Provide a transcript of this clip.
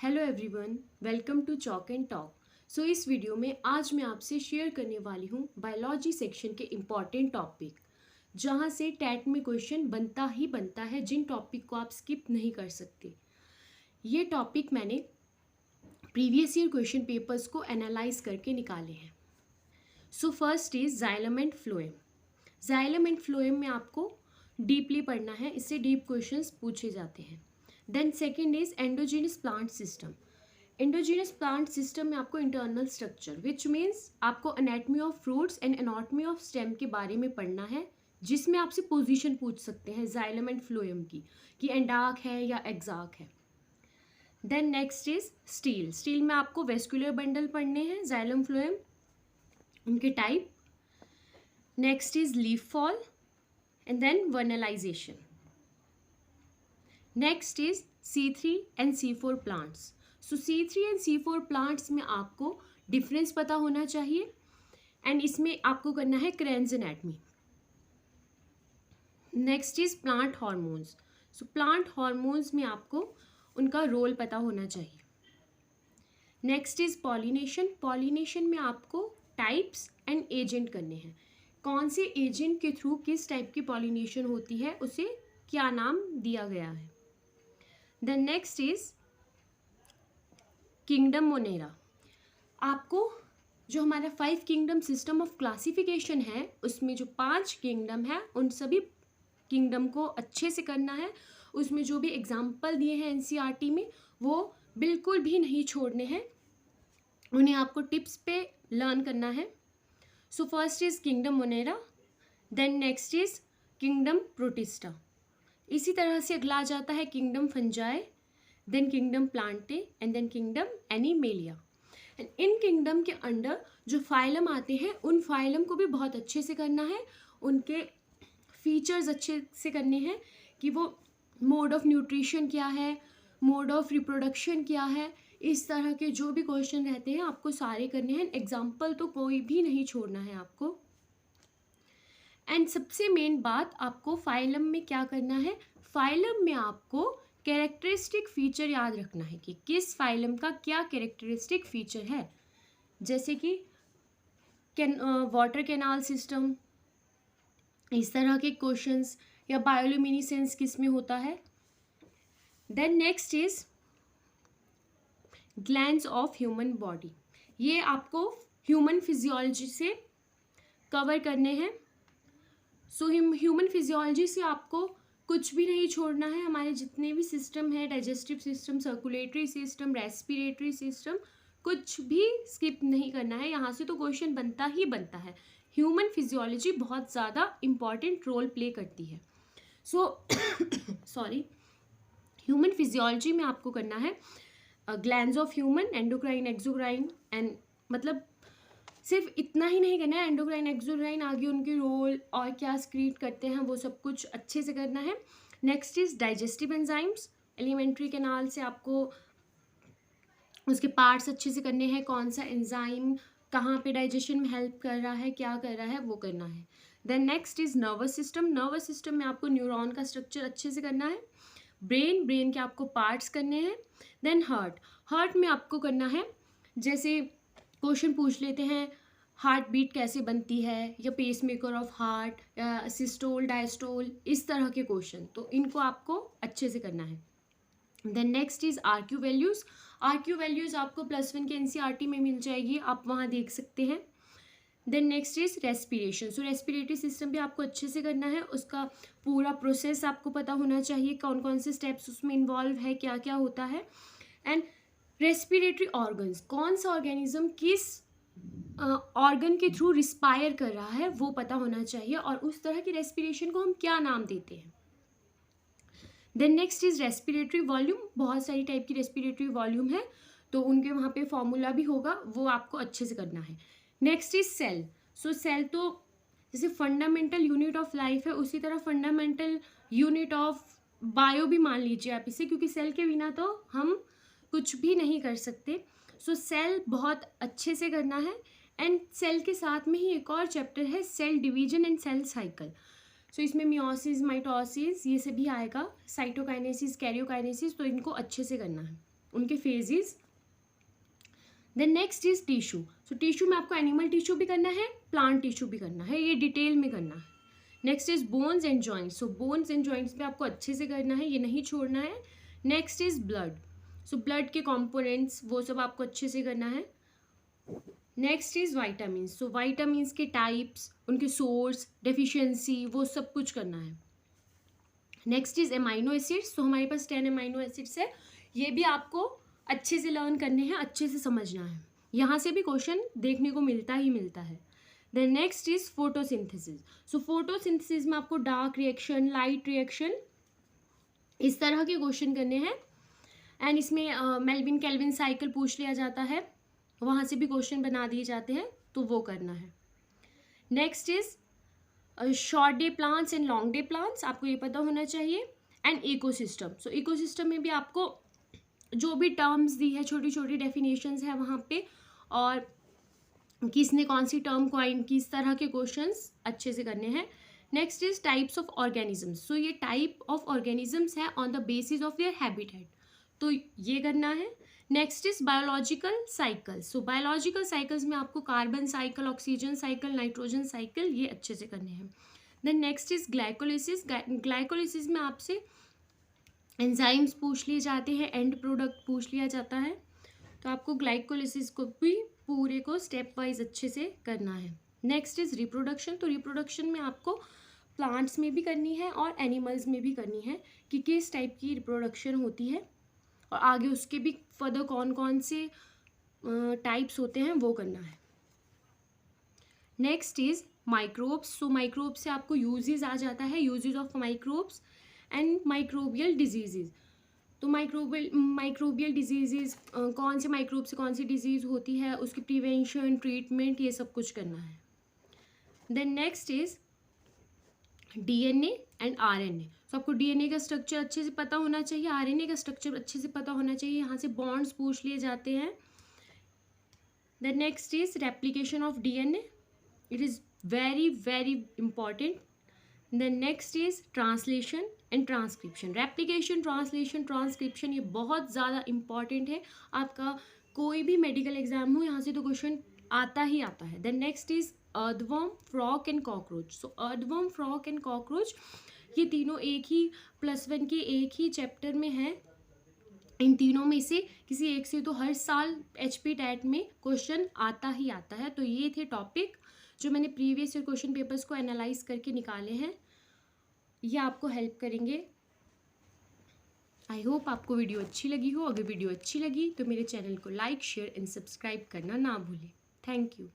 Hello everyone, welcome to chalk and talk. So इस video में आज मैं आपसे शेयर करने वाली हूँ बायोलॉजी सेक्शन के इम्पॉर्टेंट टॉपिक, जहाँ से टैट में क्वेश्चन बनता ही बनता है, जिन टॉपिक को आप स्किप नहीं कर सकते। ये टॉपिक मैंने प्रीवियस ईयर क्वेश्चन पेपर्स को एनालाइज करके निकाले हैं। सो first is xylem and phloem. Xylem and phloem में आपको डीपली पढ़ना है, इससे डीप क्वेश्चंस पूछे जाते हैं। Then second is endogenous plant system. Endogenous plant system में आपको इंटरनल स्ट्रक्चर विच मीन्स आपको anatomy of fruits and anatomy of stem के बारे में पढ़ना है, जिसमें आपसे पोजीशन पूछ सकते हैं जाइलम एंड फ्लोएम की, कि एंडार्क है या एक्सार्क है। Then next is stele. Stele में आपको वेस्कुलर बंडल पढ़ने हैं, जाइलम फ्लोएम, उनके type. Next is leaf fall and then vernalization. Next is C3 and C4 plants. So C3 and C4 plants में आपको डिफरेंस पता होना चाहिए एंड इसमें आपको करना है cranes anatomy. Next is plant hormones. So plant hormones में आपको उनका रोल पता होना चाहिए। Next is pollination. पॉलिनेशन में आपको टाइप्स एंड एजेंट करने हैं, कौन से एजेंट के थ्रू किस टाइप की पॉलिनेशन होती है, उसे क्या नाम दिया गया है। Then next is kingdom Monera. आपको जो हमारा 5 किंगडम सिस्टम ऑफ क्लासिफिकेशन है, उसमें जो 5 किंगडम है उन सभी किंगडम को अच्छे से करना है। उसमें जो भी एग्जाम्पल दिए हैं NCERT में वो बिल्कुल भी नहीं छोड़ने हैं, उन्हें आपको टिप्स पे लर्न करना है। So first is kingdom Monera, then next is kingdom Protista. इसी तरह से अगला आ जाता है kingdom Fungi, then kingdom Plantae and then kingdom Animalia. And in kingdom के अंडर जो फाइलम आते हैं उन फाइलम को भी बहुत अच्छे से करना है, उनके फीचर्स अच्छे से करने हैं कि वो मोड ऑफ न्यूट्रिशन क्या है, मोड ऑफ रिप्रोडक्शन क्या है, इस तरह के जो भी क्वेश्चन रहते हैं आपको सारे करने हैं। एग्जाम्पल तो कोई भी नहीं छोड़ना है आपको। एंड सबसे मेन बात, आपको फाइलम में क्या करना है, फाइलम में आपको कैरेक्टरिस्टिक फीचर याद रखना है कि किस फाइलम का क्या कैरेक्टरिस्टिक फीचर है, जैसे कि वाटर कैनाल सिस्टम, इस तरह के क्वेश्चंस, या बायोल्यूमिनेसेंस किस में होता है। Then next is glands of human body. ये आपको ह्यूमन फिजियोलॉजी से कवर करने हैं। सो ह्यूमन फिजियोलॉजी से आपको कुछ भी नहीं छोड़ना है। हमारे जितने भी सिस्टम है, digestive system, circulatory system, respiratory system, कुछ भी स्किप नहीं करना है। यहाँ से तो क्वेश्चन बनता ही बनता है। ह्यूमन फिजियोलॉजी बहुत ज़्यादा इम्पॉर्टेंट रोल प्ले करती है। सो सॉरी, ह्यूमन फिजियोलॉजी में आपको करना है glands of human, endocrine, exocrine, and मतलब सिर्फ इतना ही नहीं करना है, एंडोक्राइन, एक्सोक्राइन, आगे उनके रोल और क्या स्क्रीट करते हैं वो सब कुछ अच्छे से करना है। Next is digestive enzymes. Alimentary canal से आपको उसके पार्ट्स अच्छे से करने हैं, कौन सा एंजाइम कहाँ पे डाइजेशन में हेल्प कर रहा है, क्या कर रहा है, वो करना है। Then next is nervous system. Nervous system में आपको न्यूरॉन का स्ट्रक्चर अच्छे से करना है। ब्रेन के आपको पार्ट्स करने हैं। देन हार्ट में आपको करना है, जैसे क्वेश्चन पूछ लेते हैं हार्ट बीट कैसे बनती है, या पेस मेकर ऑफ हार्ट, या सिस्टोल, डायस्टोल, इस तरह के क्वेश्चन, तो इनको आपको अच्छे से करना है। Then next is RQ values. RQ values आपको +1 के NCERT में मिल जाएगी, आप वहाँ देख सकते हैं। Then next is respiration. So respiratory system भी आपको अच्छे से करना है, उसका पूरा प्रोसेस आपको पता होना चाहिए, कौन कौन से स्टेप्स उसमें इन्वॉल्व है, क्या क्या होता है। एंड रेस्पिरेटरी ऑर्गन्स, कौन सा ऑर्गेनिज्म किस ऑर्गन के थ्रू रिस्पायर कर रहा है वो पता होना चाहिए, और उस तरह की रेस्पिरेशन को हम क्या नाम देते हैं। Then next is respiratory volume. बहुत सारी टाइप की रेस्पिरेटरी वॉल्यूम है, तो उनके वहाँ पे फॉर्मूला भी होगा, वो आपको अच्छे से करना है। Next is cell. So cell तो जैसे फंडामेंटल यूनिट ऑफ लाइफ है, उसी तरह फंडामेंटल यूनिट ऑफ बायो भी मान लीजिए आप इसे, क्योंकि सेल के बिना तो हम कुछ भी नहीं कर सकते। सो सेल बहुत अच्छे से करना है। एंड सेल के साथ में ही एक और चैप्टर है, cell division and cell cycle. So इसमें मियोसिस, माइटोसिस, ये सभी आएगा, साइटोकाइनेसिस, कैरियोकाइनेसिस, तो इनको अच्छे से करना है। उनके phases. Then next is tissue. So tissue में आपको एनिमल टिश्यू भी करना है, प्लांट टिश्यू भी करना है, ये डिटेल में करना है। Next is bones and joints. So bones and joints पे आपको अच्छे से करना है, ये नहीं छोड़ना है। Next is blood. So blood के कंपोनेंट्स वो सब आपको अच्छे से करना है। Next is vitamins. So vitamins के टाइप्स, उनके सोर्स, डेफिशिएंसी, वो सब कुछ करना है। Next is amino acids. तो हमारे पास 10 एमाइनो एसिड्स है, ये भी आपको अच्छे से लर्न करने हैं, अच्छे से समझना है। यहाँ से भी क्वेश्चन देखने को मिलता ही मिलता है। Then next is photosynthesis. So photosynthesis में आपको डार्क रिएक्शन, लाइट रिएक्शन, इस तरह के क्वेश्चन करने हैं। एंड इसमें मेल्विन केल्विन साइकिल पूछ लिया जाता है, वहाँ से भी क्वेश्चन बना दिए जाते हैं, तो वो करना है। Next is short day plants and long day plants, आपको ये पता होना चाहिए। And ecosystem. सो इकोसिस्टम में भी आपको जो भी टर्म्स दी है, छोटी छोटी डेफिनेशंस है वहाँ पे, और किसने कौन सी टर्म क्वाइन की, इस तरह के क्वेश्चंस अच्छे से करने हैं। Next is types of organisms. So ये टाइप ऑफ ऑर्गेनिजम्स है on the basis of their habitat, तो ये करना है। Next is biological cycles. So biological cycles में आपको carbon cycle, oxygen cycle, nitrogen cycle, ये अच्छे से करने हैं। Then next is glycolysis. Glycolysis में आपसे एंजाइम्स पूछ लिए जाते हैं, एंड प्रोडक्ट पूछ लिया जाता है, तो आपको ग्लाइकोलिसिस को भी पूरे को स्टेप वाइज अच्छे से करना है। Next is reproduction. तो रिप्रोडक्शन में आपको प्लांट्स में भी करनी है और एनिमल्स में भी करनी है कि किस टाइप की रिप्रोडक्शन होती है, और आगे उसके भी फर्दर कौन कौन से टाइप्स होते हैं वो करना है। Next is microbes. So microbes से आपको यूजेस आ जाता है, uses of microbes and microbial diseases. तो माइक्रोबियल डिजीजेज, कौन से माइक्रोब से कौन सी डिजीज़ होती है, उसकी प्रिवेंशन, ट्रीटमेंट, ये सब कुछ करना है। Then next is DNA and RNA. तो आपको डीएनए का स्ट्रक्चर अच्छे से पता होना चाहिए, आरएनए का स्ट्रक्चर अच्छे से पता होना चाहिए, यहाँ से बॉन्ड्स पूछ लिए जाते हैं। Then next is replication of DNA, it is very very important. Then next is translation and transcription. Replication, translation, transcription, ये बहुत ज़्यादा इंपॉर्टेंट है। आपका कोई भी मेडिकल एग्जाम हो, यहाँ से तो क्वेश्चन आता ही आता है। Then next is earthworm, frog and cockroach. So earthworm, frog and cockroach, ये तीनों एक ही +1 के एक ही चैप्टर में है। इन तीनों में से किसी एक से तो हर साल HP टैट में क्वेश्चन आता ही आता है। तो ये थे टॉपिक जो मैंने प्रीवियस ईयर क्वेश्चन पेपर्स को एनालाइज करके निकाले हैं, ये आपको हेल्प करेंगे। आई होप आपको वीडियो अच्छी लगी हो। अगर वीडियो अच्छी लगी तो मेरे चैनल को लाइक, शेयर एंड सब्सक्राइब करना ना भूलें। Thank you.